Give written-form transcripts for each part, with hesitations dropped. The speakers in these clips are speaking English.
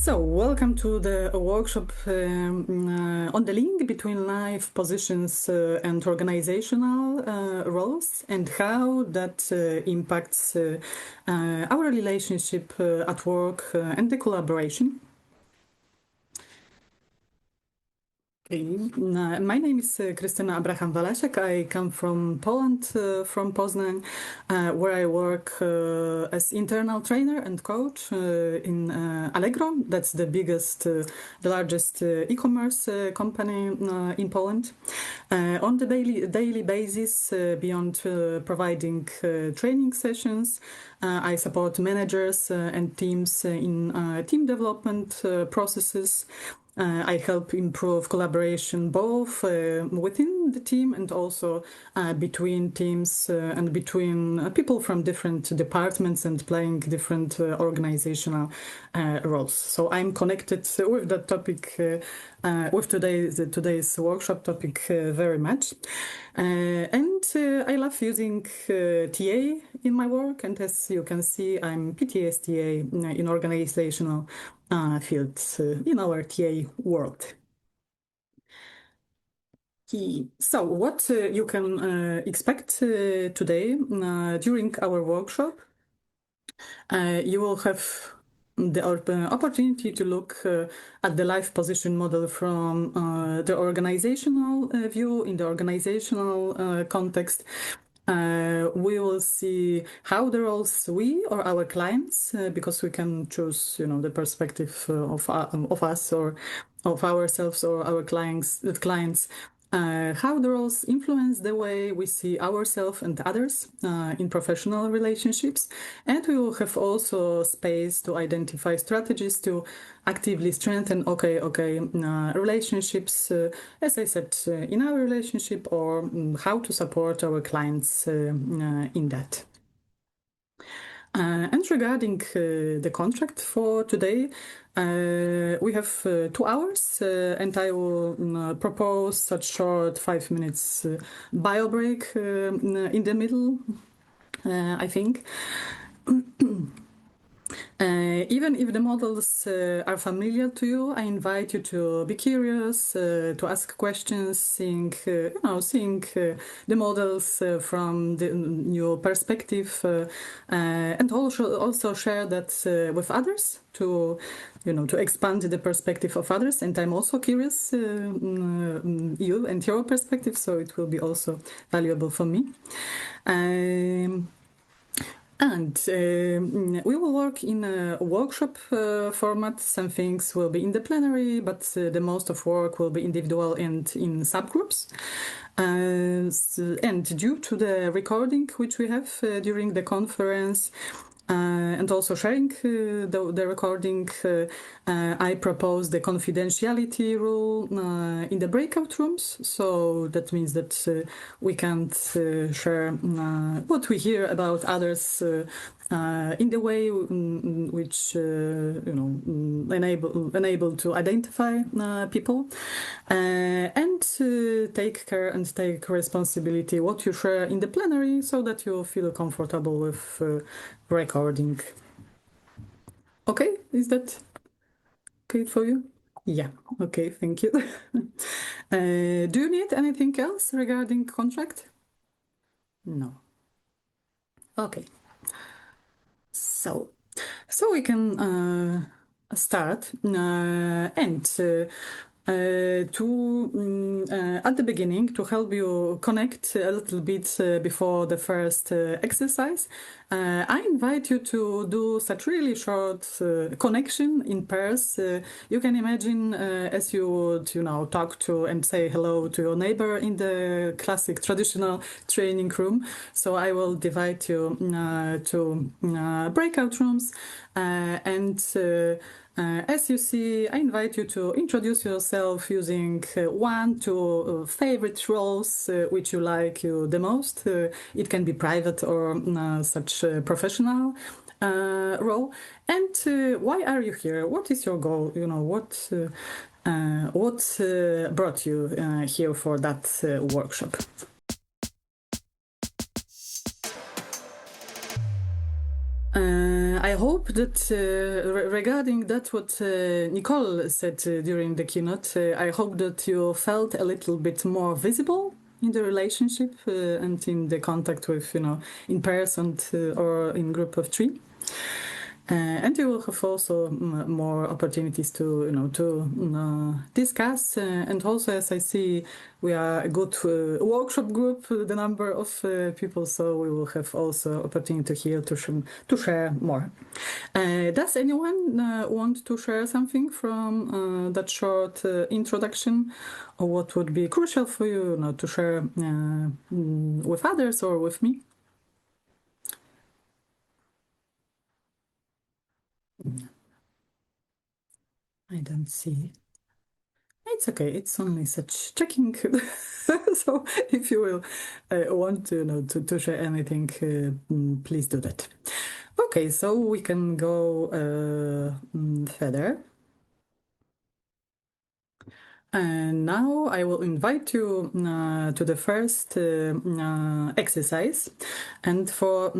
So, welcome to the workshop on the link between life positions and organizational roles and how that impacts our relationship at work and the collaboration. My name is Krystyna Abraham-Walaszek. I come from Poland, from Poznań, where I work as internal trainer and coach in Allegro. That's the biggest, the largest e-commerce company in Poland. On the daily basis, beyond providing training sessions, I support managers and teams in team development processes. I help improve collaboration both within the team and also between teams and between people from different departments and playing different organizational roles. So I'm connected with that topic, with today's workshop topic very much. And I love using TA in my work, and as you can see, I'm PTSTA in organizational fields in our TA world. So what you can expect today during our workshop, you will have the opportunity to look at the life position model from the organizational view, in the organizational context. We will see how the roles we or our clients, because we can choose, the perspective of us or of ourselves or our clients, how the roles influence the way we see ourselves and others in professional relationships. And we will have also space to identify strategies to actively strengthen relationships, as I said, in our relationship, or how to support our clients in that. And regarding the contract for today, we have 2 hours, and I will propose such short 5 minutes bio break in the middle, I think. Even if the models are familiar to you, I invite you to be curious, to ask questions, seeing the models from the new perspective, and also share that with others to expand the perspective of others. And I'm also curious, you and your perspective, so it will be also valuable for me. And we will work in a workshop format. Some things will be in the plenary, but the most of work will be individual and in subgroups. And due to the recording which we have during the conference, and also sharing the recording, I propose the confidentiality rule in the breakout rooms. So that means that we can't share what we hear about others in the way which enable to identify people, and take care and take responsibility what you share in the plenary, so that you feel comfortable with recording. Okay, is that okay for you? Yeah, okay, thank you. Do you need anything else regarding contract? No. Okay. So we can start, and at the beginning, to help you connect a little bit before the first exercise, I invite you to do such really short connection in pairs. You can imagine as you would, talk to and say hello to your neighbor in the classic traditional training room. So I will divide you to breakout rooms, and as you see, I invite you to introduce yourself using 1 to favorite roles which you like the most. It can be private or such professional role. And why are you here? What is your goal? What brought you here for that workshop? I hope that regarding that what Nicole said during the keynote, I hope that you felt a little bit more visible in the relationship and in the contact with, in person or in group of three. And you will have also more opportunities to, discuss. And also, as I see, we are a good workshop group, the number of people, so we will have also opportunity here to share more. Does anyone want to share something from that short introduction, or what would be crucial for you, to share with others or with me? I don't see. It's okay. It's only such checking. So if you will want to, to share anything, please do that. Okay, so we can go further. And now I will invite you to the first exercise. And for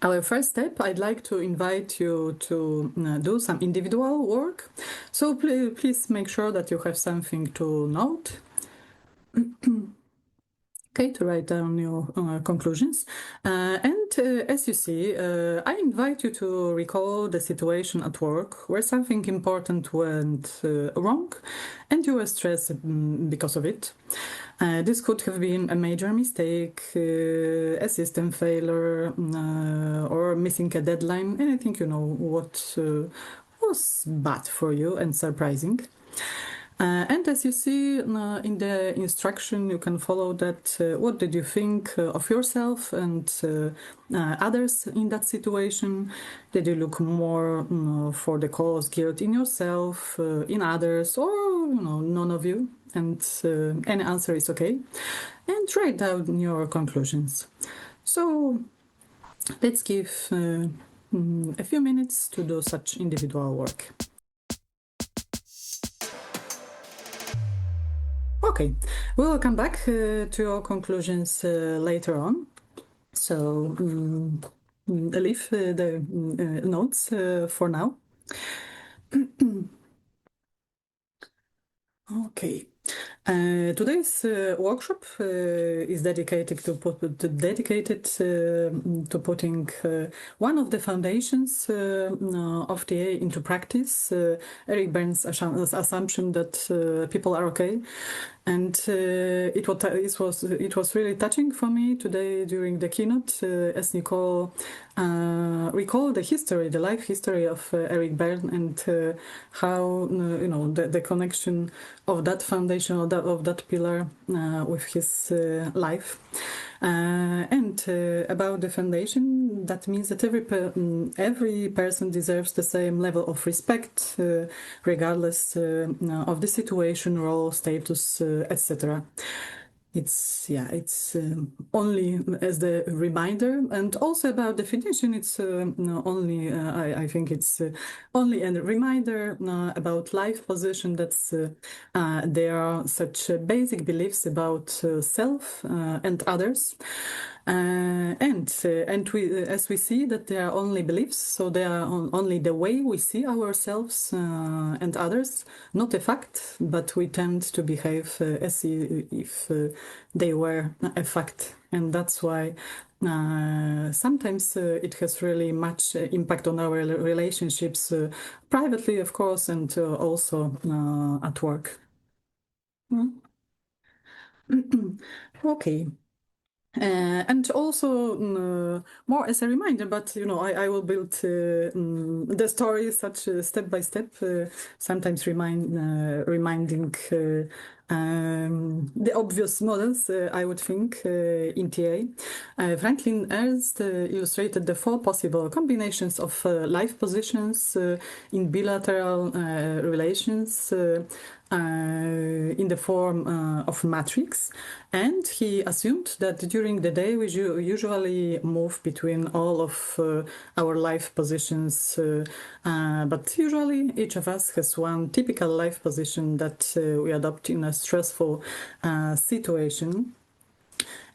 our first step, I'd like to invite you to do some individual work. So please make sure that you have something to note. Okay, to write down your conclusions. And as you see, I invite you to recall the situation at work where something important went wrong and you were stressed because of it. This could have been a major mistake, a system failure, or missing a deadline, anything, what was bad for you and surprising. And as you see in the instruction, you can follow that. What did you think of yourself and others in that situation? Did you look more for the cause, guilt in yourself, in others, or none of you? And any answer is okay. And write down your conclusions. So let's give a few minutes to do such individual work. Okay, we will come back to your conclusions later on. So leave the notes for now. Okay. Today's workshop is dedicated to putting one of the foundations of TA into practice. Eric Bernd's assumption that people are okay. And it was really touching for me today during the keynote, as Nicole recalled the life history of Eric Berne and how the connection of that foundation of that pillar with his life. And about the foundation, that means that every person deserves the same level of respect, regardless of the situation, role, status, etc. It's only as the reminder, and also about definition. It's only I think it's only a reminder about life position. That's there are such basic beliefs about self and others. And we, as we see that they are only beliefs, so they are only the way we see ourselves and others, not a fact, but we tend to behave as if they were a fact, and that's why sometimes it has really much impact on our relationships, privately, of course, and also at work. Okay. And also more as a reminder, but I will build the story such step by step, sometimes reminding the obvious models, I would think, in TA. Franklin Ernst illustrated the 4 possible combinations of life positions in bilateral relations in the form of matrix, and he assumed that during the day we usually move between all of our life positions, but usually each of us has one typical life position that we adopt in a stressful situation.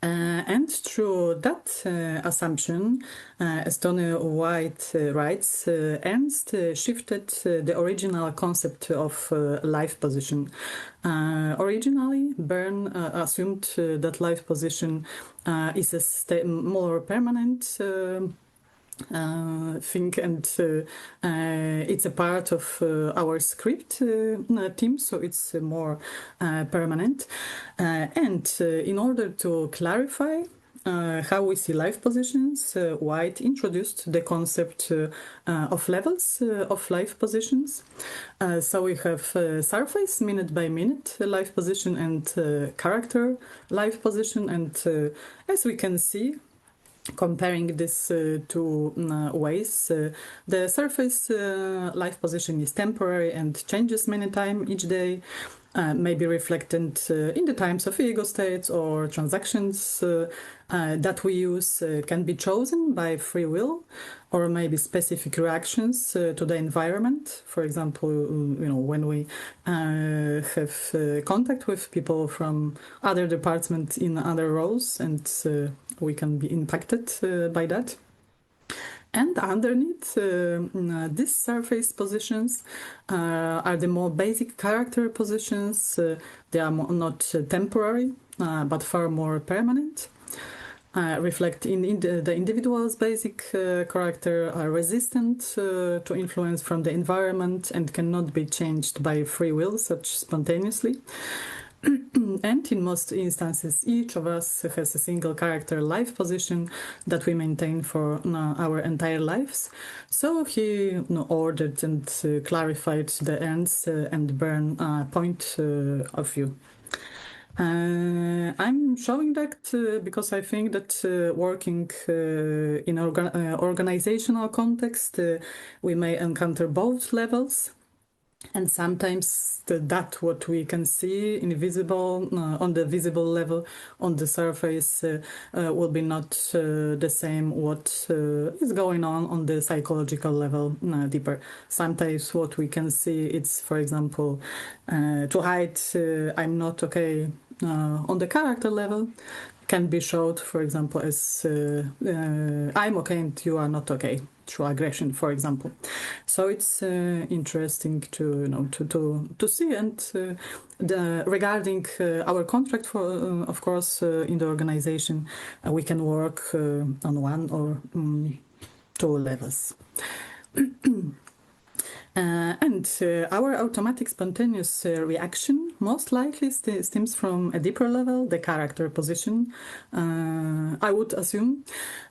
And through that assumption, as Tony White writes, Ernst shifted the original concept of life position. Originally, Bernd assumed that life position is a more permanent thing, and it's a part of our script team, so it's more permanent. And in order to clarify how we see life positions, White introduced the concept of levels of life positions. So we have surface, minute by minute life position, and character life position. And as we can see, comparing these two ways, the surface life position is temporary and changes many times each day, maybe reflected in the times of ego states or transactions that we use can be chosen by free will, or maybe specific reactions to the environment. For example, when we have contact with people from other departments in other roles, and we can be impacted by that. And underneath these surface positions are the more basic character positions. They are not temporary, but far more permanent. Reflect in the individual's basic character, are resistant to influence from the environment and cannot be changed by free will, such spontaneously. And in most instances, each of us has a single character life position that we maintain for our entire lives. So he ordered and clarified the Ernst and Bernd point of view. I'm showing that because I think that working in organizational context, we may encounter both levels. And sometimes that what we can see invisible on the visible level on the surface will be not the same what is going on the psychological level deeper. Sometimes what we can see, it's, for example, to hide I'm not okay on the character level, can be showed, for example, as I'm okay and you are not okay, through aggression, for example. So it's interesting to see. And regarding our contract, for of course, in the organization, we can work on one or two levels. And our automatic spontaneous reaction most likely stems from a deeper level, the character position, I would assume.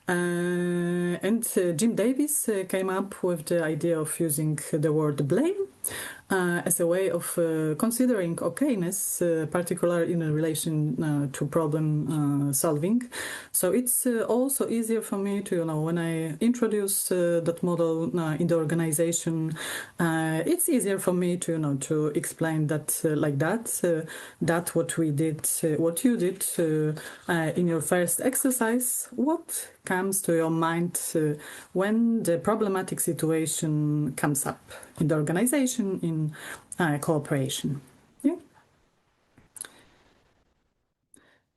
And Jim Davis came up with the idea of using the word blame as a way of considering okayness, particularly in relation to problem solving. So it's also easier for me to, when I introduce that model in the organization, it's easier for me to, to explain that like that, that what we did, what you did in your first exercise, what comes to your mind when the problematic situation comes up in the organization, in cooperation. Yeah.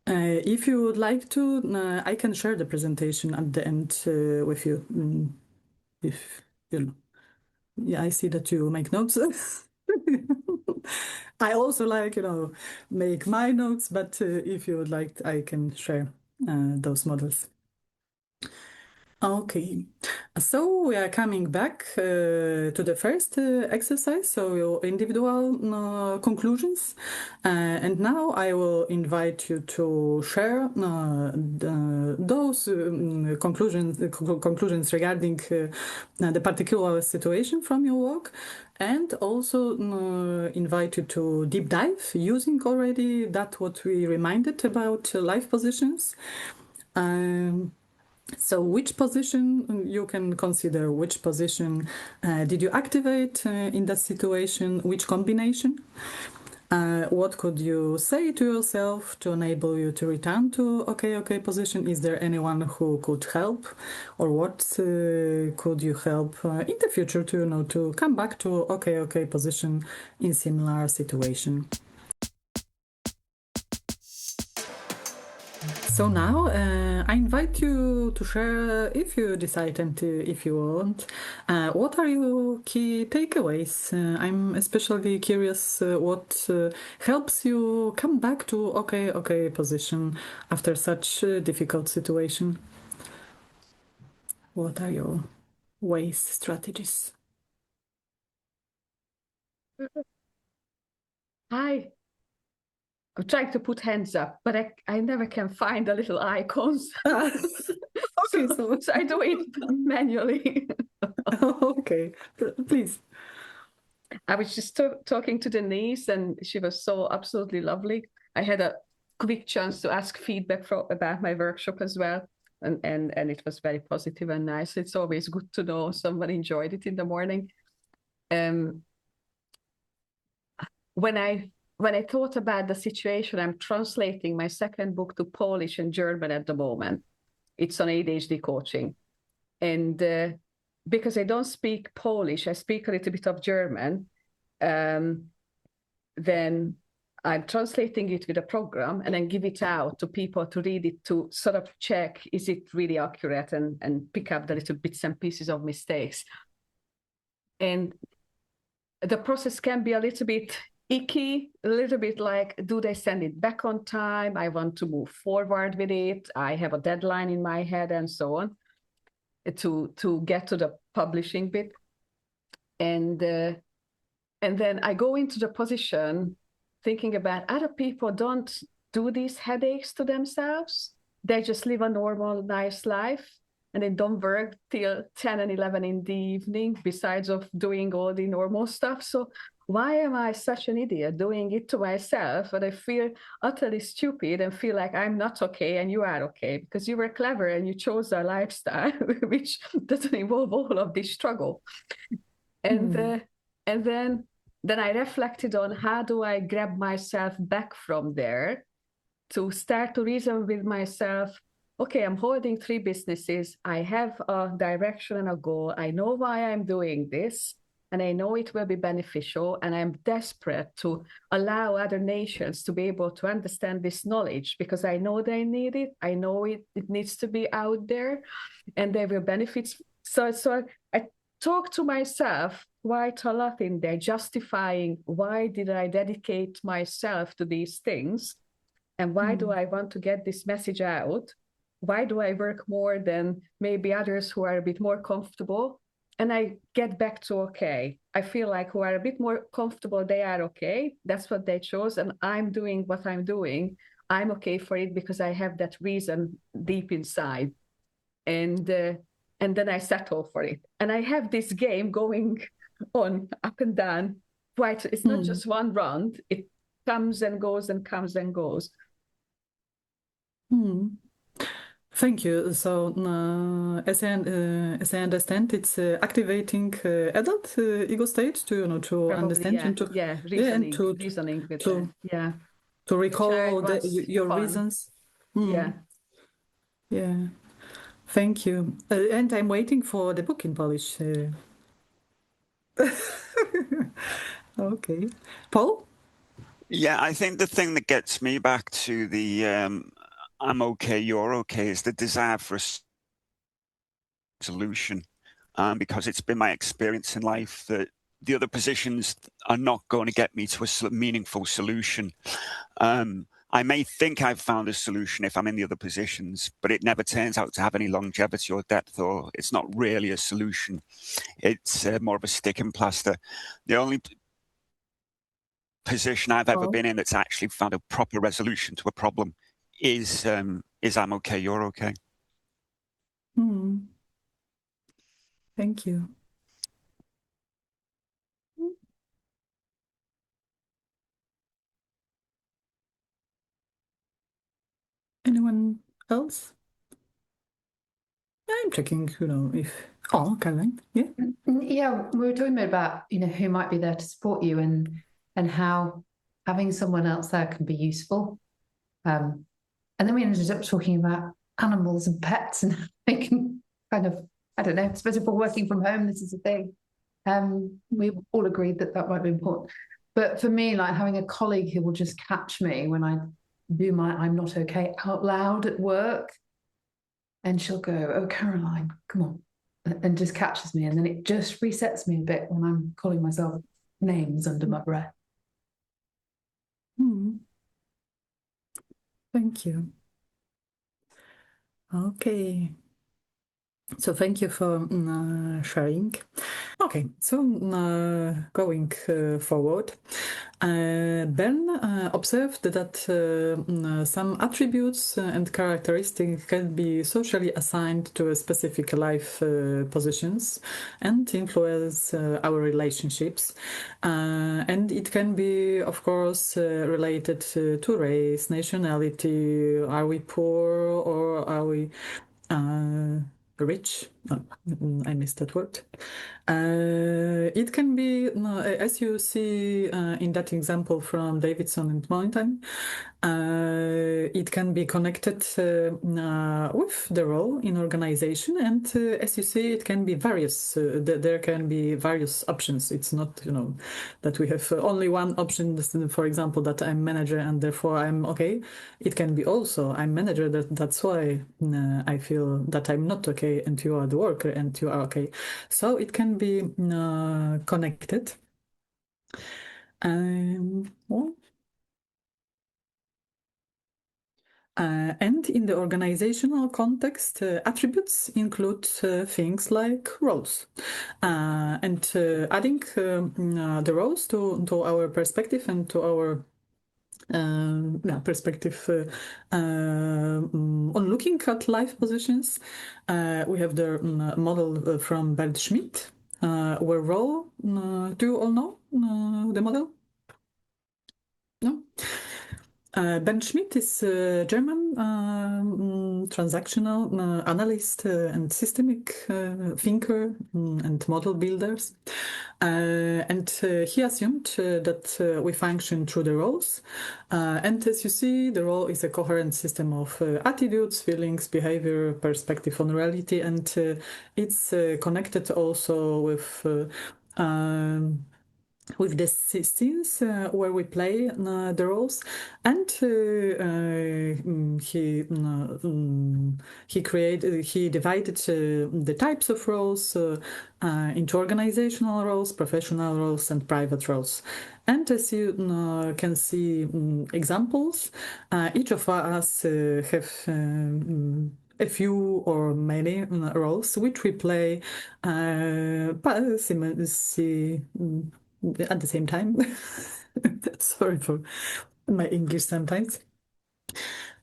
If you would like to, I can share the presentation at the end with you. If yeah, I see that you make notes. I also like, make my notes, but if you would like, I can share those models. Okay, so we are coming back to the first exercise, so your individual conclusions. And now I will invite you to share those conclusions regarding the particular situation from your work, and also invite you to deep dive using already that what we reminded about life positions. So which position you can consider, which position did you activate in that situation, which combination? What could you say to yourself to enable you to return to okay position? Is there anyone who could help, or what could you help in the future to to come back to okay position in similar situation? So now I invite you to share, if you decide and if you want, what are your key takeaways? I'm especially curious what helps you come back to okay position after such a difficult situation. What are your ways, strategies? I'm trying to put hands up, but I never can find the little icons. Okay, so I do it manually. Okay, please. I was just talking to Denise, and she was so absolutely lovely. I had a quick chance to ask feedback about my workshop as well, and it was very positive and nice. It's always good to know someone enjoyed it in the morning. When I thought about the situation, I'm translating my second book to Polish and German at the moment. It's on ADHD coaching. And because I don't speak Polish, I speak a little bit of German, then I'm translating it with a program and then give it out to people to read it, to sort of check, is it really accurate, and pick up the little bits and pieces of mistakes. And the process can be a little bit icky, a little bit like, do they send it back on time? I want to move forward with it. I have a deadline in my head and so on to get to the publishing bit. And then I go into the position thinking about other people don't do these headaches to themselves. They just live a normal, nice life, and they don't work till 10 and 11 in the evening, besides of doing all the normal stuff. So why am I such an idiot doing it to myself? And I feel utterly stupid and feel like I'm not okay and you are okay, because you were clever and you chose a lifestyle which doesn't involve all of this struggle. And then I reflected on, how do I grab myself back from there to start to reason with myself? Okay, I'm holding 3 businesses. I have a direction and a goal. I know why I'm doing this, and I know it will be beneficial. And I'm desperate to allow other nations to be able to understand this knowledge, because I know they need it. I know it needs to be out there, and they will benefit. So I talk to myself quite a lot in there, justifying why did I dedicate myself to these things, and why do I want to get this message out? Why do I work more than maybe others who are a bit more comfortable? And I get back to, okay, I feel like who are a bit more comfortable, they are okay. That's what they chose. And I'm doing what I'm doing. I'm okay for it because I have that reason deep inside. And then I settle for it. And I have this game going on up and down. Right. It's not just one round. It comes and goes and comes and goes. Thank you. So, as I understand, it's activating adult ego state to to Probably, understand yeah, and to reasoning, and reasoning with to yeah, to recall your fun. reasons. Yeah. Yeah. Thank you. And I'm waiting for the book in Polish. Okay, Paul. Yeah, I think the thing that gets me back to the I'm okay, you're okay is the desire for a solution. Because it's been my experience in life that the other positions are not going to get me to a meaningful solution. I may think I've found a solution if I'm in the other positions, but it never turns out to have any longevity or depth, or it's not really a solution. It's more of a stick and plaster. The only position I've ever been in that's actually found a proper resolution to a problem is I'm okay, you're okay. Thank you. Anyone else? I'm checking, if... Oh, Caroline, yeah? Yeah, we were talking about, who might be there to support you and how having someone else there can be useful. And then we ended up talking about animals and pets and they can kind of, I don't know, especially for working from home, this is a thing. We all agreed that might be important. But for me, like having a colleague who will just catch me when I do my I'm not okay out loud at work. And she'll go, "Oh, Caroline, come on," and just catches me. And then it just resets me a bit when I'm calling myself names under my breath. Thank you. Okay. So thank you for sharing. Okay, so going forward, Bern observed that some attributes and characteristics can be socially assigned to a specific life positions and influence our relationships. And it can be, of course, related to race, nationality. Are we poor or are we rich? Oh, I missed that word. It can be, as you see in that example from Davidson and Mountain, it can be connected with the role in organization, and as you see, it can be various. There can be various options. It's not, that we have only one option. For example, that I'm manager and therefore I'm okay. It can be also I'm manager. That's why I feel that I'm not okay, and you are the worker, and you are okay. So it can be connected. Well, and in the organizational context, attributes include things like roles. And adding the roles to our perspective and to our perspective on looking at life positions, we have the model from Bernd Schmid, where role, do you all know the model? No? Bernd Schmid is a German transactional analyst and systemic thinker and model builders. And he assumed that we function through the roles. And as you see, the role is a coherent system of attitudes, feelings, behavior, perspective on reality, and it's connected also with the scenes where we play the roles, and he divided the types of roles into organizational roles, professional roles, and private roles. And as you can see examples, each of us have a few or many roles which we play at the same time. Sorry for my English sometimes.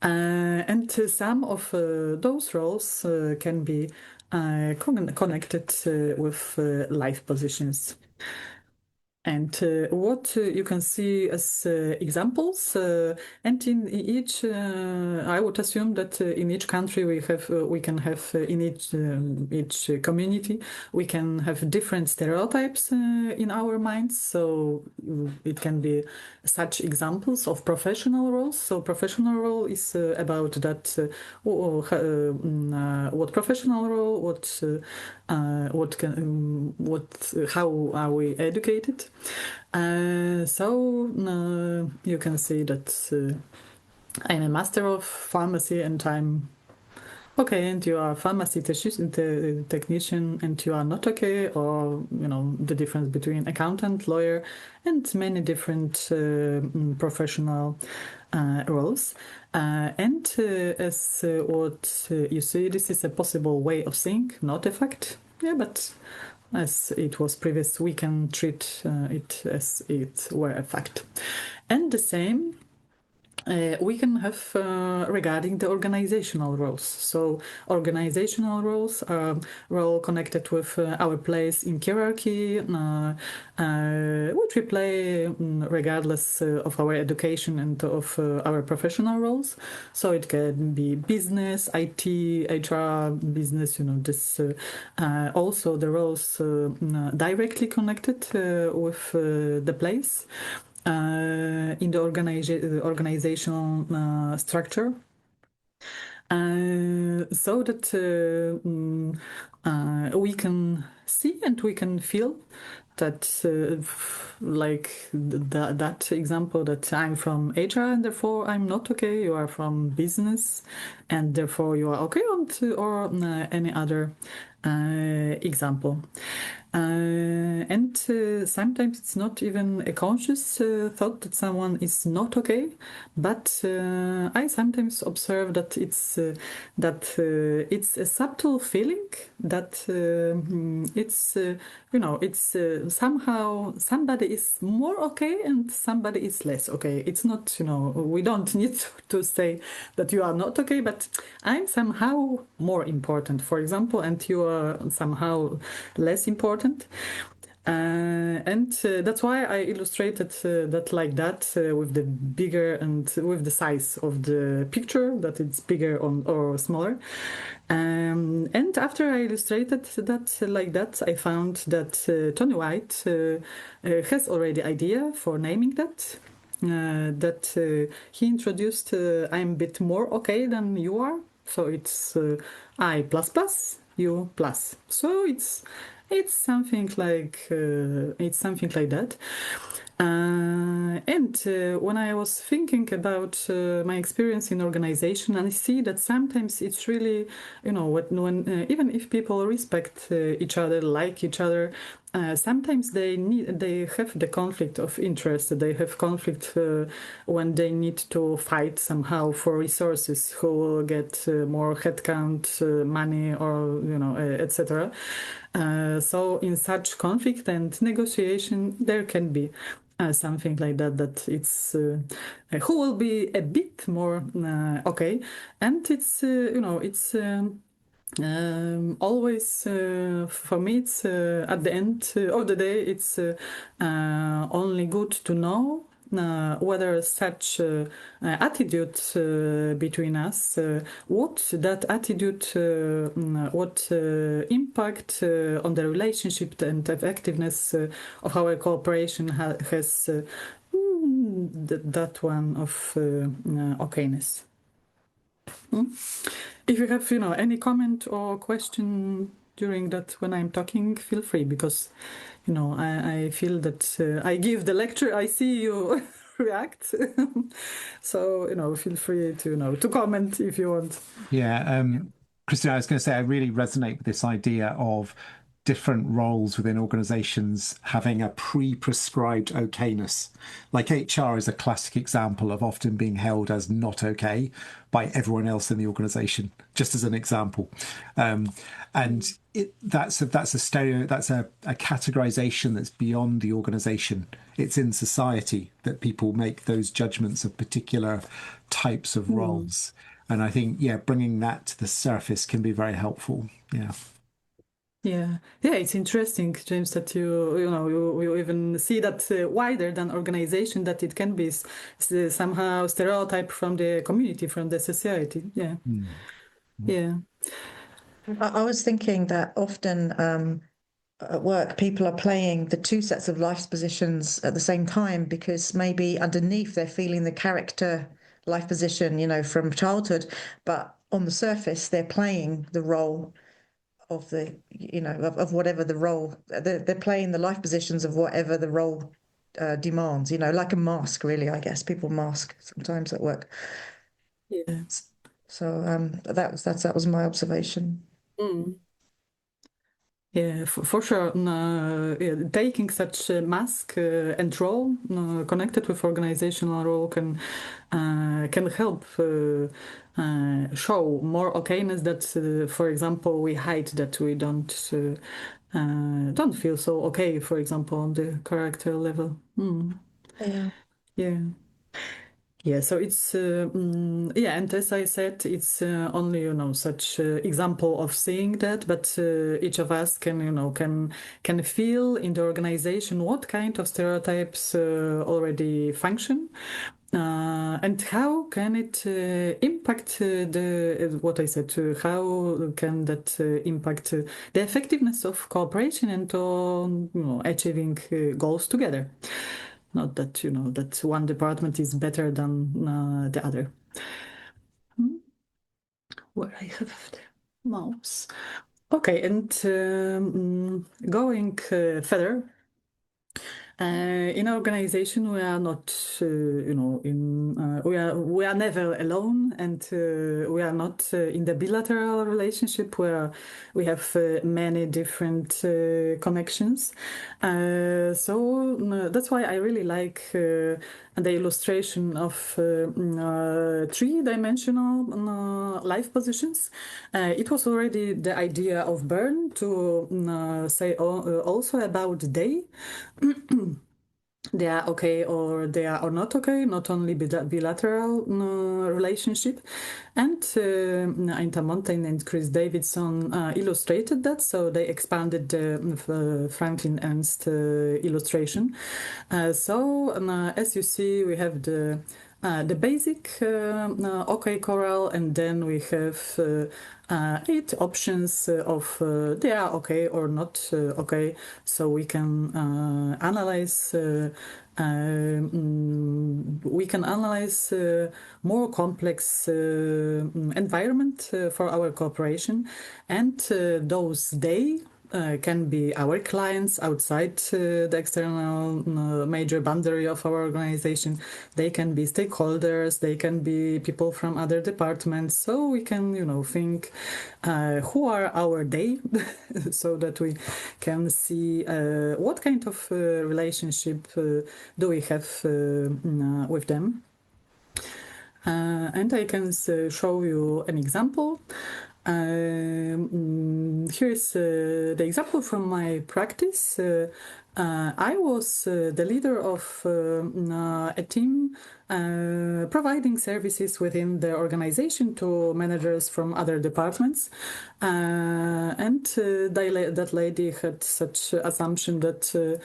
And some of those roles can be connected with life positions. And what you can see as examples, and in each, I would assume that in each country we can have in each community we can have different stereotypes in our minds. So it can be such examples of professional roles. So professional role is about that. What professional role? How are we educated? So you can see that I'm a master of pharmacy, and I'm okay, and you are a pharmacy technician, and you are not okay, or the difference between accountant, lawyer, and many different professional roles. And as what you see, this is a possible way of seeing, not a fact. Yeah, but as it was previous, we can treat it as it were a fact. And the same we can have regarding the organizational roles. So organizational roles are role connected with our place in hierarchy, which we play regardless of our education and of our professional roles. So it can be business, IT, HR, business, this also the roles directly connected with the place in the organizational structure, so that we can see and we can feel that that example that I'm from HR and therefore I'm not okay, you are from business and therefore you are okay, or any other example. And sometimes it's not even a conscious thought that someone is not okay, but I sometimes observe that it's a subtle feeling that it's somehow somebody is more okay and somebody is less okay. It's not, we don't need to say that you are not okay, but I'm somehow more important, for example, and you are somehow less important. And that's why I illustrated that like that with the bigger and with the size of the picture, that it's bigger or smaller. And after I illustrated that like that, I found that Tony White has already idea for naming that. He introduced I'm a bit more okay than you are, so it's I plus plus, you plus. So it's something like that. And when I was thinking about my experience in organization, and I see that sometimes it's really, when even if people respect each other, like each other, sometimes they have the conflict of interest. They have conflict when they need to fight somehow for resources, who will get more headcount, money, or etc. So in such conflict and negotiation, there can be something like that. That it's who will be a bit more okay, and it's it's. Always for me it's at the end of the day it's only good to know whether such attitude between us, what that attitude, what impact on the relationship and effectiveness of our cooperation has that one of okayness. If you have, any comment or question during that when I'm talking, feel free, because, I feel that I give the lecture, I see you react. So, feel free to, to comment if you want. Yeah, Christina, I was going to say I really resonate with this idea of different roles within organizations having a pre-prescribed okayness. Like HR is a classic example of often being held as not okay by everyone else in the organization, just as an example. And that's a categorization that's beyond the organization. It's in society that people make those judgments of particular types of roles. And I think, bringing that to the surface can be very helpful. Yeah, it's interesting, James, that you even see that wider than organization, that it can be somehow stereotype from the community, from the society. Yeah. Yeah. I was thinking that often at work, people are playing the two sets of life positions at the same time, because maybe underneath they're feeling the character life position, from childhood, but on the surface they're playing the role of the, of whatever the role, they're playing the life positions of whatever the role demands, like a mask, really, I guess. People mask sometimes at work. Yeah. So that was my observation. Yeah, for sure. Taking such a mask and role connected with organizational role can help show more okayness. That, for example, we hide that we don't feel so okay. For example, on the character level. Yeah. Yeah. Yeah, so it's and as I said, it's only such example of seeing that, but each of us can feel in the organization what kind of stereotypes already function, and how can it impact what I said? How can that impact the effectiveness of cooperation and on achieving goals together? Not that, that one department is better than the other. Where I have the mouse. Okay, and going further, In our organization, we are not, we are never alone, and we are not in the bilateral relationship where we have many different connections. So that's why I really like the illustration of three-dimensional life positions. It was already the idea of Bernd to say also about they. They are okay or they are not okay, not only bilateral relationship. And Anita and Chris Davidson illustrated that, so they expanded the Franklin Ernst illustration. So as you see, we have the basic OK choral, and then we have 8 options of they are okay or not okay, so we can analyze more complex environment for our cooperation, and those can be our clients outside the external major boundary of our organization. They can be stakeholders, they can be people from other departments. So we can, think who are our they, so that we can see what kind of relationship do we have with them. And I can show you an example. Here's the example from my practice. I was the leader of a team providing services within the organization to managers from other departments. And that lady had such assumption that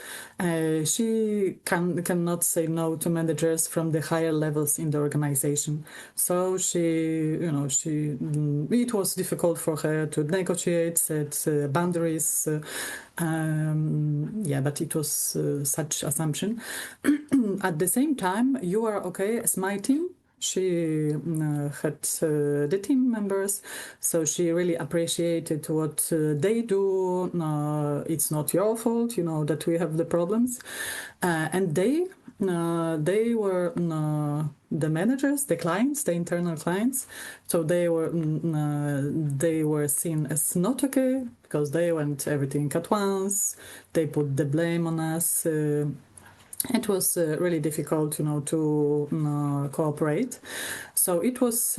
she cannot say no to managers from the higher levels in the organization. So it was difficult for her to negotiate, set boundaries. But it was such assumption. At the same time, you are okay as my team. She had the team members, so she really appreciated what they do. It's not your fault, that we have the problems. And they were the managers, the clients, the internal clients. So they were seen as not okay because they went everything at once. They put the blame on us. It was really difficult, to cooperate. So it was,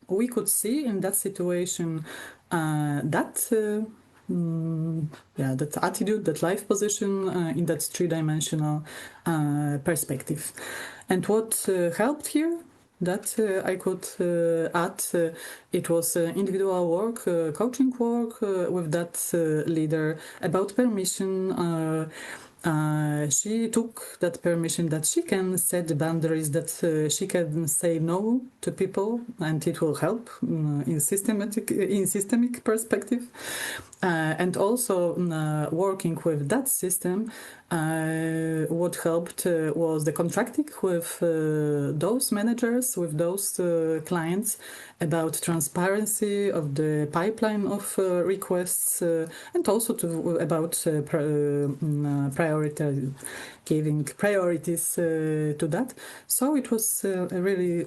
we could see in that situation that attitude, that life position in that three-dimensional perspective. And what helped here, that I could add, it was individual work, coaching work with that leader about permission. She took that permission that she can set the boundaries, that she can say no to people, and it will help in systemic perspective. And also working with that system, what helped was the contracting with those managers, with those clients, about transparency of the pipeline of requests, and also about giving priorities to that. So it was really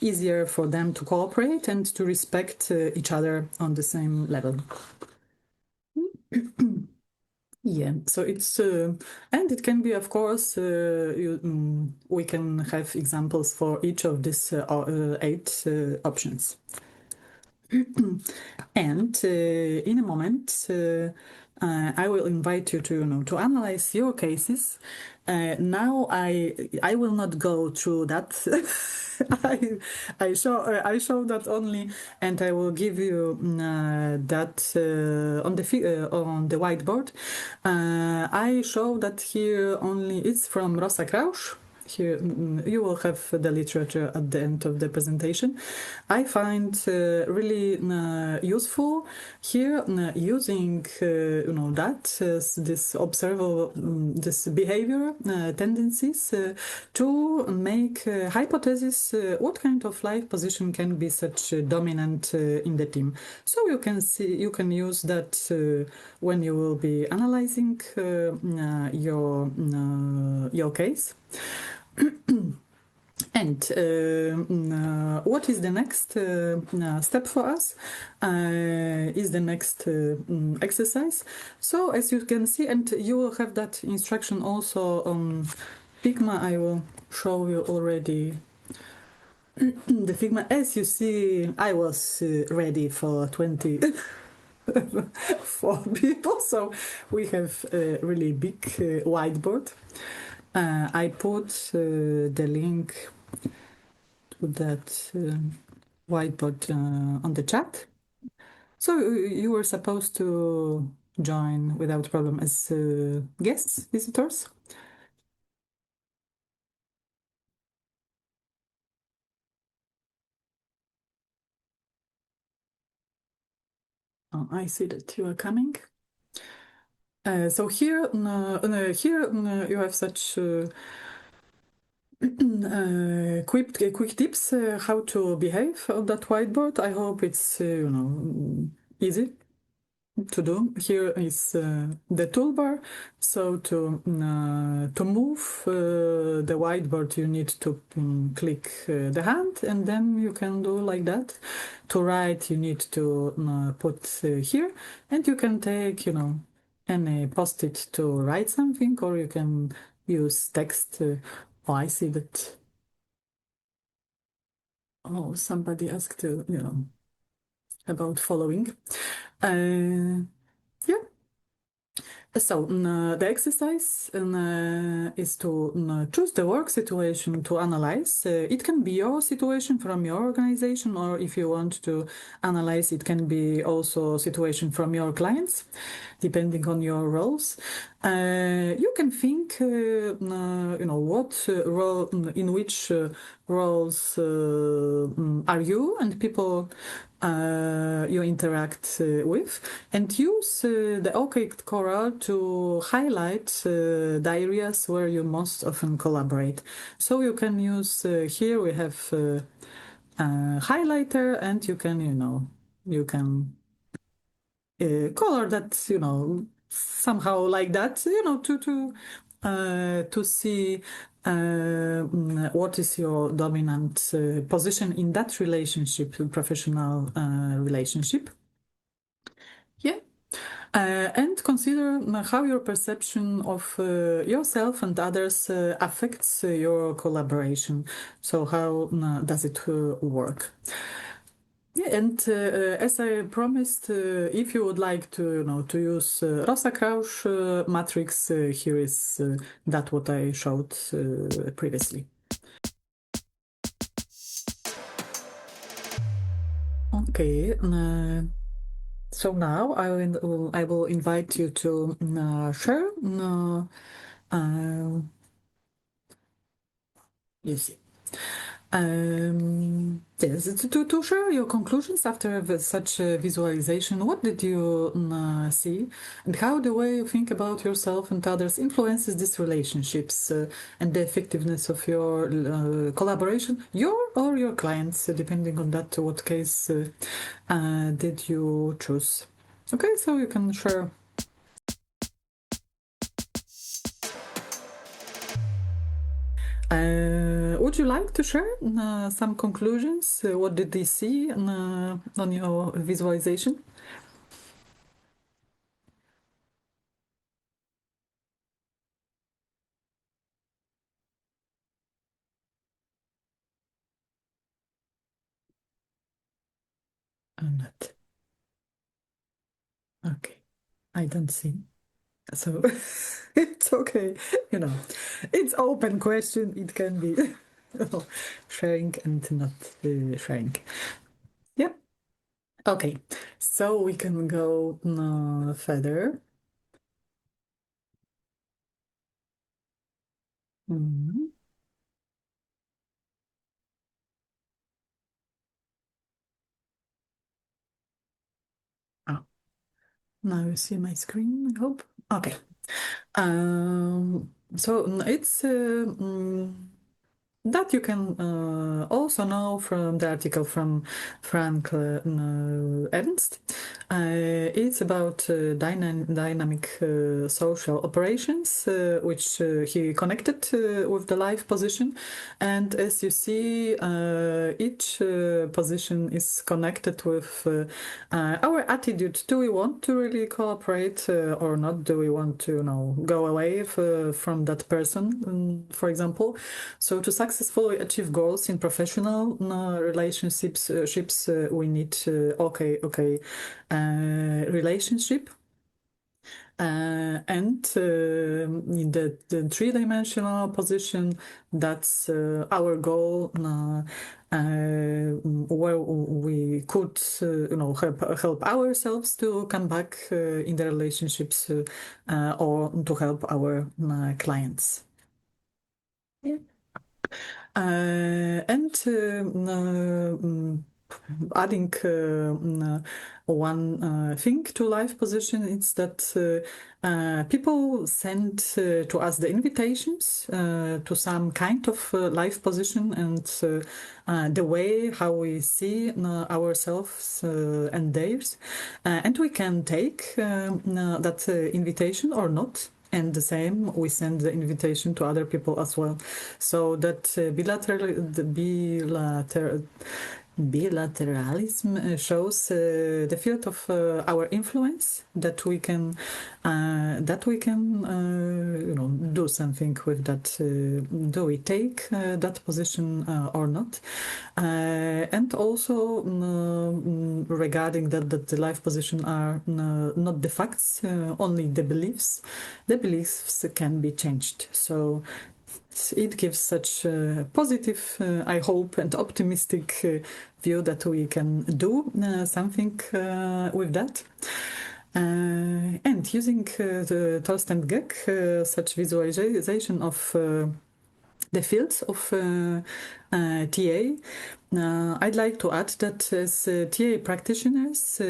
easier for them to cooperate and to respect each other on the same level. Yeah, so it's and it can be, of course, we can have examples for each of these 8 options. And in a moment, I will invite you to analyze your cases. Now I will not go through that. I show that only, and I will give you that on the whiteboard. I show that here only. It's from Rosa Krausz. here you will have the literature at the end of the presentation. I find really useful here using this observable this behavior tendencies to make hypothesis what kind of life position can be such dominant in the team. So you can use that when you will be analyzing your case. And what is the next step for us is the next exercise. So as you can see, and you will have that instruction also on Figma. I will show you already the Figma. As you see, I was ready for 24 people, so we have a really big whiteboard. I put the link to that whiteboard on the chat. So you were supposed to join without problem as guests, visitors. Oh, I see that you are coming. So here you have such quick tips how to behave on that whiteboard. I hope it's easy to do. Here is the toolbar. So to move the whiteboard, you need to click the hand, and then you can do like that. To write, you need to put here, and you can take any post-it to write something, or you can use text. Oh, I see that. Oh, somebody asked about following. Yeah. So the exercise is to choose the work situation to analyze. It can be your situation from your organization, or if you want to analyze, it can be also situation from your clients, depending on your roles. You can think, what role, in which roles are you and people you interact with, and use the OK Coral to highlight the areas where you most often collaborate. So you can use here we have highlighter, and you can color that somehow like that to see what is your dominant position in that relationship, professional relationship. Yeah. And consider how your perception of yourself and others affects your collaboration. So how does it work? Yeah, and as I promised, if you would like to use Rosa-Krauss matrix, here is that what I showed previously. Okay, so now I will invite you to share. You see. Yes, to share your conclusions after such a visualization. What did you see, and how the way you think about yourself and others influences these relationships and the effectiveness of your collaboration, your or your clients, depending on that, what case did you choose? Okay, so you can share. Would you like to share some conclusions? What did they see on your visualization? Not. Okay, I don't see. So it's okay. It's open question. It can be sharing and not sharing. Yeah. Okay, so we can go further. Now you see my screen, I hope. Okay. So it's that you can also know from the article from Frank Ernst. It's about dynamic social operations, which he connected with the life position. And as you see, each position is connected with our attitude. Do we want to really cooperate or not? Do we want to, go away from that person, for example? So to successfully achieve goals in professional relationships, we need relationship. And in the three-dimensional position, that's our goal, where we could, help ourselves to come back in the relationships or to help our clients. Yeah. And adding one thing to life position is that people send to us the invitations to some kind of life position, and the way how we see ourselves and theirs, and we can take that invitation or not. And the same, we send the invitation to other people as well. So that bilateralism shows the field of our influence, that we can do something with that. Do we take that position or not? And also regarding that the life position are not the facts, only the beliefs. The beliefs can be changed. So it gives such a positive, I hope, and optimistic view that we can do something with that. And using the Toast and Gag, such visualization of the fields of TA, I'd like to add that as TA practitioners,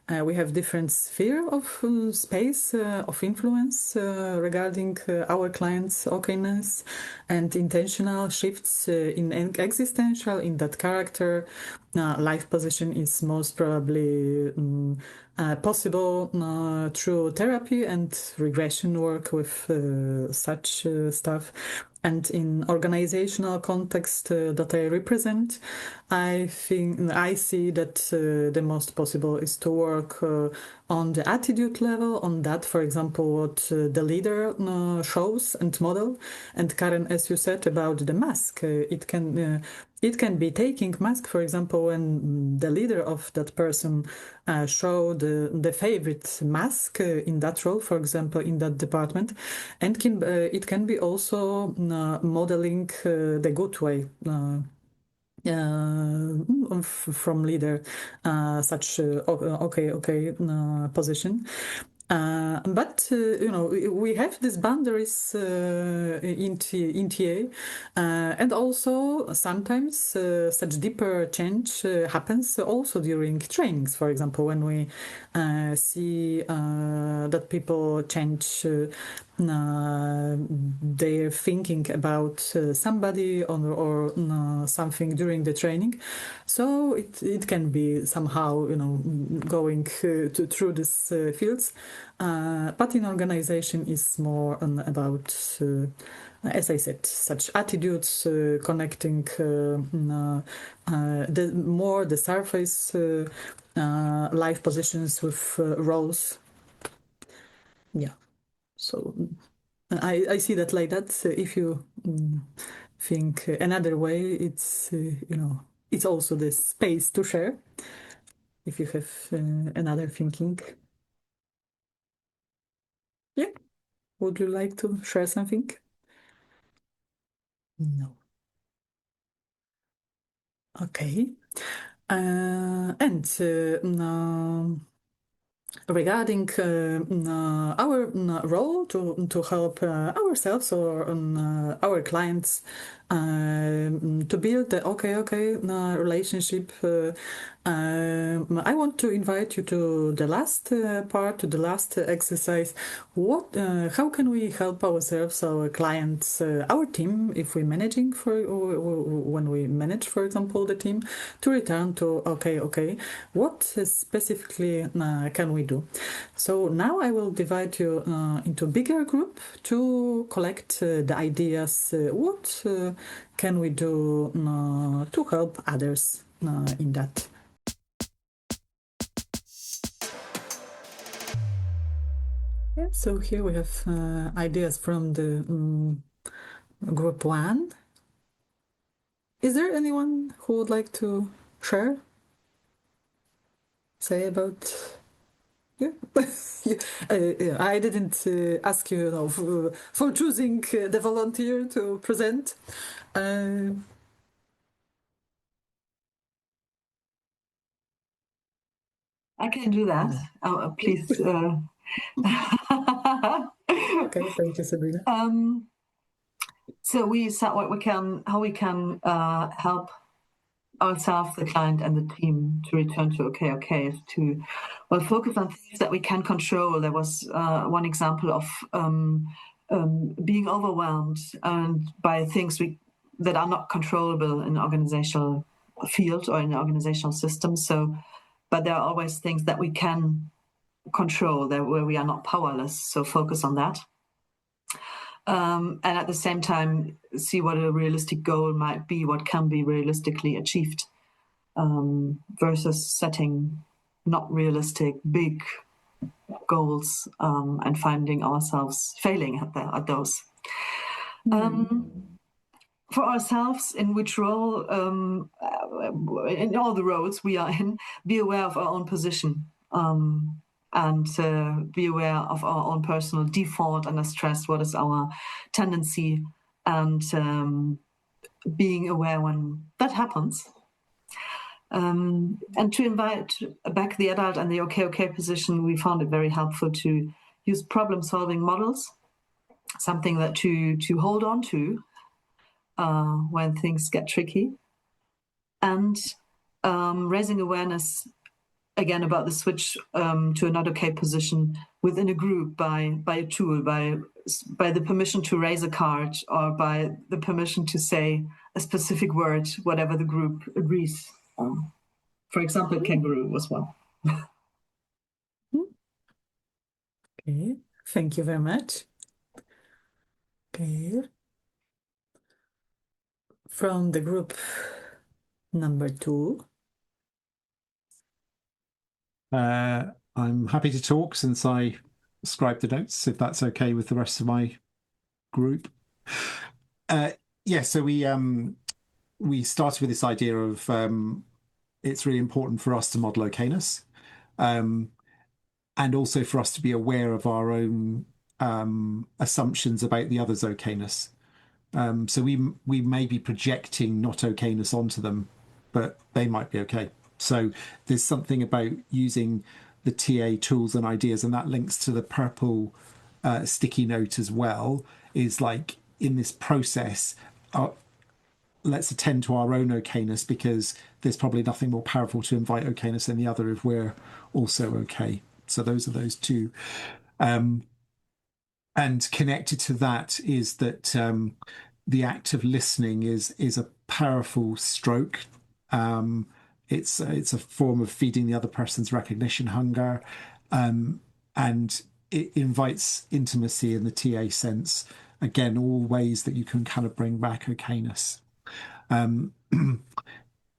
we have different sphere of space of influence regarding our clients' okayness and intentional shifts in existential, in that character. Life position is most probably possible through therapy and regression work with such stuff. And in organizational context that I represent, I see that the most possible is to work on the attitude level, on that, for example, what the leader shows and model. And Karen, as you said about the mask, it can be taking mask, for example, when the leader of that person show the favorite mask in that role, for example, in that department, and it can be also modeling the good way from leader, such position. But we have these boundaries in TA, and also sometimes such deeper change happens also during trainings. For example, when we see that people change their thinking about somebody or something during the training, so it can be somehow going through these fields, but in organization is more about as I said, such attitudes, connecting the surface life positions with roles. Yeah. So I see that like that. If you think another way, it's it's also the space to share. If you have another thinking, yeah. Would you like to share something? No. Okay. And regarding our role to help ourselves or our clients to build the relationship I want to invite you to the last part, to the last exercise. How can we help ourselves, our clients, our team, if we're managing when we manage, for example, the team, to return to okay, what specifically can we do? So now I will divide you into a bigger group to collect the ideas. What can we do to help others in that? Yeah, so here we have ideas from the group 1. Is there anyone who would like to share? Say about... Yeah. I didn't ask you, for choosing the volunteer to present. I can do that. Oh, please. Okay, thank you, Sabrina. So we said how we can help ourselves, the client, and the team to return to okay, to focus on things that we can control. There was one example of being overwhelmed and by things that are not controllable in organizational field or in the organizational system. But there are always things that we can control where we are not powerless. So focus on that. And at the same time, see what a realistic goal might be, what can be realistically achieved, versus setting not realistic big goals and finding ourselves failing at those. For ourselves, in which role, in all the roles we are in, be aware of our own position. And be aware of our own personal default under stress. What is our tendency? And being aware when that happens. And to invite back the adult and the okay position, we found it very helpful to use problem-solving models, something that to hold on to when things get tricky, and raising awareness again about the switch to a not okay position within a group by a tool, by the permission to raise a card, or by the permission to say a specific word, whatever the group agrees. For example, kangaroo was one. Okay, thank you very much. Okay. From the group number 2. I'm happy to talk since I scribed the notes, if that's okay with the rest of my group. Yeah, so we started with this idea of it's really important for us to model okayness, and also for us to be aware of our own assumptions about the other's okayness. So we may be projecting not okayness onto them, but they might be okay. So there's something about using the TA tools and ideas, and that links to the purple sticky note as well, is like in this process, let's attend to our own okayness, because there's probably nothing more powerful to invite okayness in the other if we're also okay. So those are those two. And connected to that is that the act of listening is a powerful stroke. It's a form of feeding the other person's recognition hunger, and it invites intimacy in the TA sense. Again, all ways that you can kind of bring back okayness. And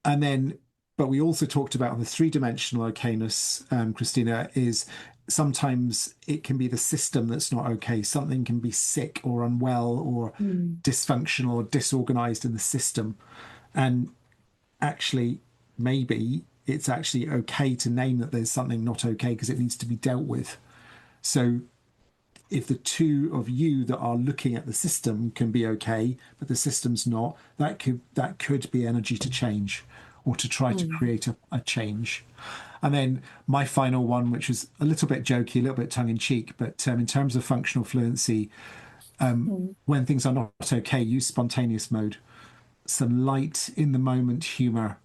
then, but we also talked about the 3-dimensional okayness, Christina, is sometimes it can be the system that's not okay. Something can be sick or unwell or dysfunctional or disorganized in the system. And actually, maybe it's actually okay to name that there's something not okay because it needs to be dealt with. So if the two of you that are looking at the system can be okay, but the system's not, that could be energy to change or to try to create a change. And then my final one, which is a little bit jokey, a little bit tongue-in-cheek, but in terms of functional fluency, when things are not okay, use spontaneous mode. Some light, in-the-moment humour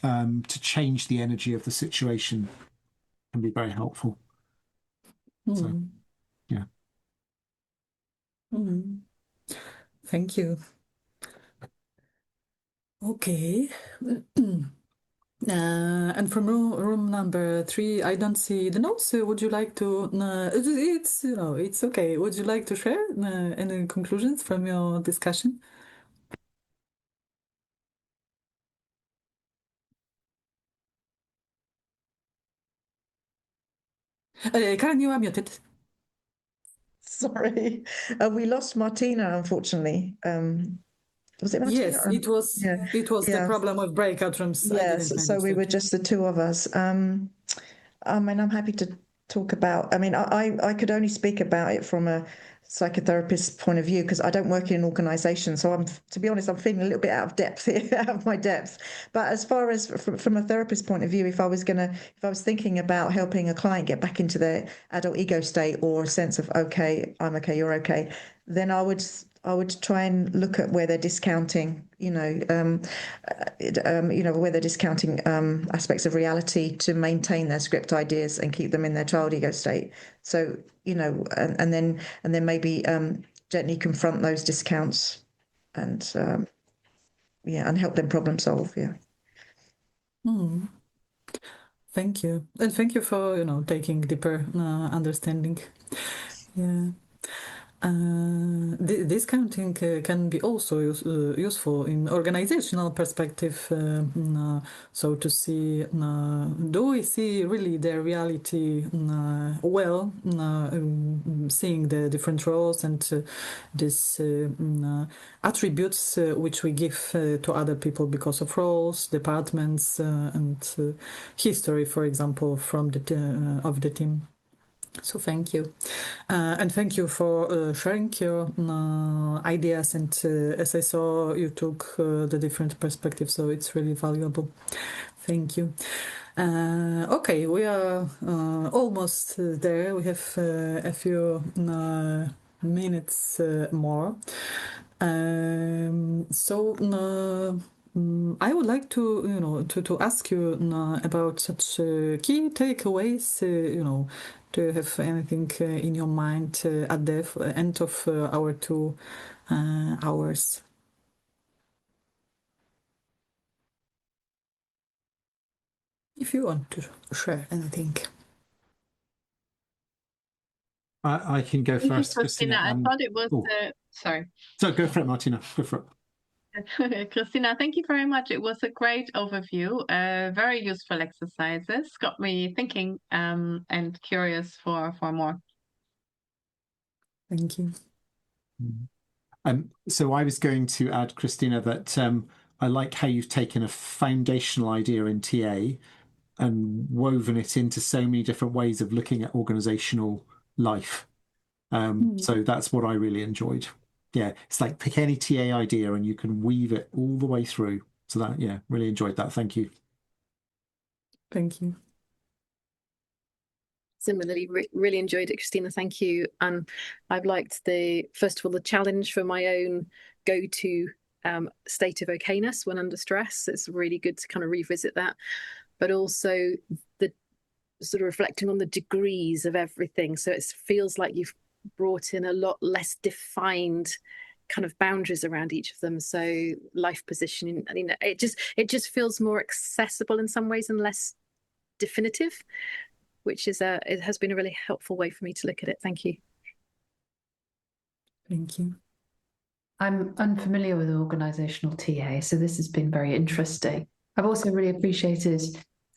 to change the energy of the situation can be very helpful. So, yeah. Thank you. Okay. And from room number 3, I don't see the notes. Would you like to? It's it's okay. Would you like to share any conclusions from your discussion? Karen, you are muted. Sorry, we lost Martina, unfortunately. Was it Martina? Yes, it was. Yeah. It was the problem of breakout rooms. I Yes, didn't so manage we to. were just the two of us. I mean, I'm happy to talk about. I mean, I could only speak about it from a psychotherapist's point of view because I don't work in an organisation. So to be honest, I'm feeling a little bit out of depth here, out of my depth. But as far as from a therapist's point of view, if I was thinking about helping a client get back into their adult ego state or a sense of okay, I'm okay, you're okay, then I would try and look at where they're discounting, where they're discounting aspects of reality to maintain their script ideas and keep them in their child ego state. So, and then maybe gently confront those discounts and and help them problem solve. Yeah. Thank you, and thank you for taking deeper understanding. Yeah. Discounting can be also useful in organizational perspective. So to see, do we see really the reality well, seeing the different roles and these attributes which we give to other people because of roles, departments, and history, for example, from the of the team. So thank you. And thank you for sharing your ideas. And as I saw, you took the different perspectives, so it's really valuable. Thank you. Okay, we are almost there. We have a few minutes more. I would like to, to ask you about such key takeaways. Do you have anything in your mind at the end of our 2 hours? If you want to share anything. I can go Thank you, first, Christina. I thought it was sorry. So go for it, Martina. Go for it. Christina, thank you very much. It was a great overview, very useful exercises. Got me thinking and curious for more. Thank you. So I was going to add, Christina, that I like how you've taken a foundational idea in TA and woven it into so many different ways of looking at organizational life. So that's what I really enjoyed. Yeah, it's like pick any TA idea and you can weave it all the way through. So that, yeah, really enjoyed that. Thank you. Thank you. Similarly, really enjoyed it, Christina. Thank you. And I've liked first of all, the challenge for my own go-to state of okayness when under stress. It's really good to kind of revisit that, but also the sort of reflecting on the degrees of everything. So it feels like you've brought in a lot less defined kind of boundaries around each of them. So life positioning, it just feels more accessible in some ways and less definitive, which is it has been a really helpful way for me to look at it. Thank you. Thank you. I'm unfamiliar with organizational TA, so this has been very interesting. I've also really appreciated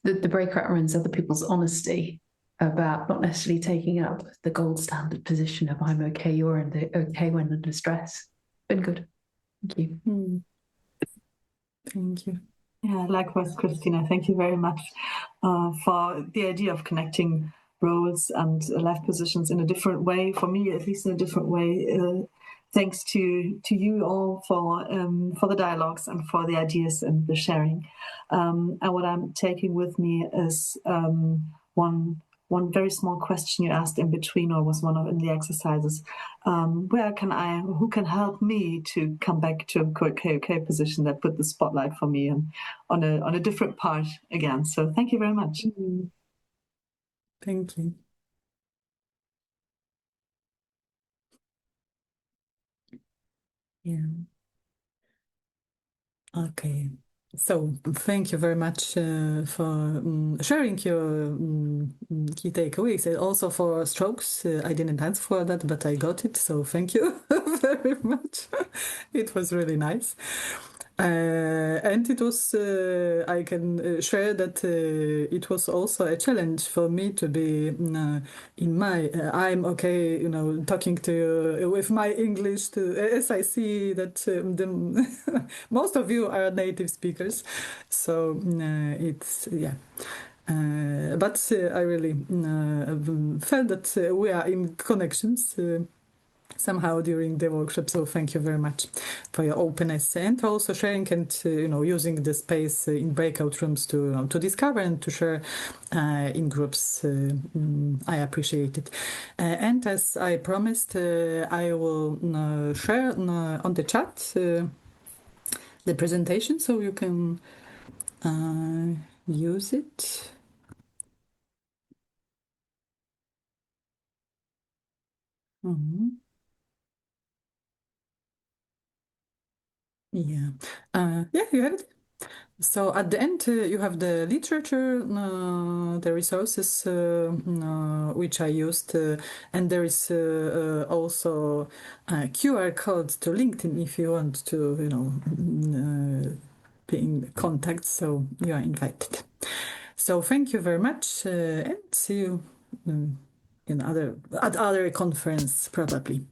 the breakout rooms, other people's honesty about not necessarily taking up the gold standard position of I'm okay, you're okay when under stress. Been good. Thank you. Thank you. Yeah, likewise, Christina. Thank you very much for the idea of connecting roles and life positions in a different way. For me, at least in a different way. Thanks to you all for the dialogues and for the ideas and the sharing. And what I'm taking with me is one one very small question you asked in between, or was one of in the exercises. Who can help me to come back to a KOK position that put the spotlight for me and on a different part again? So thank you very much. Thank you. Yeah. Okay. So thank you very much for sharing your key takeaways, and also for strokes. I didn't answer for that, but I got it. So thank you very much. It was really nice. And it was, I can share that it was also a challenge for me to be in my, I'm okay, talking to you with my English, as I see that most of you are native speakers. So it's, yeah. But I really felt that we are in connections somehow during the workshop. So thank you very much for your openness and also sharing and using the space in breakout rooms to discover and to share in groups. I appreciate it. And as I promised, I will share on the chat the presentation so you can use it. Yeah. Yeah, you have it. So at the end, you have the literature, the resources which I used, and there is also a QR code to LinkedIn if you want to, be in contact. So you are invited. So thank you very much, and see you at other conference probably.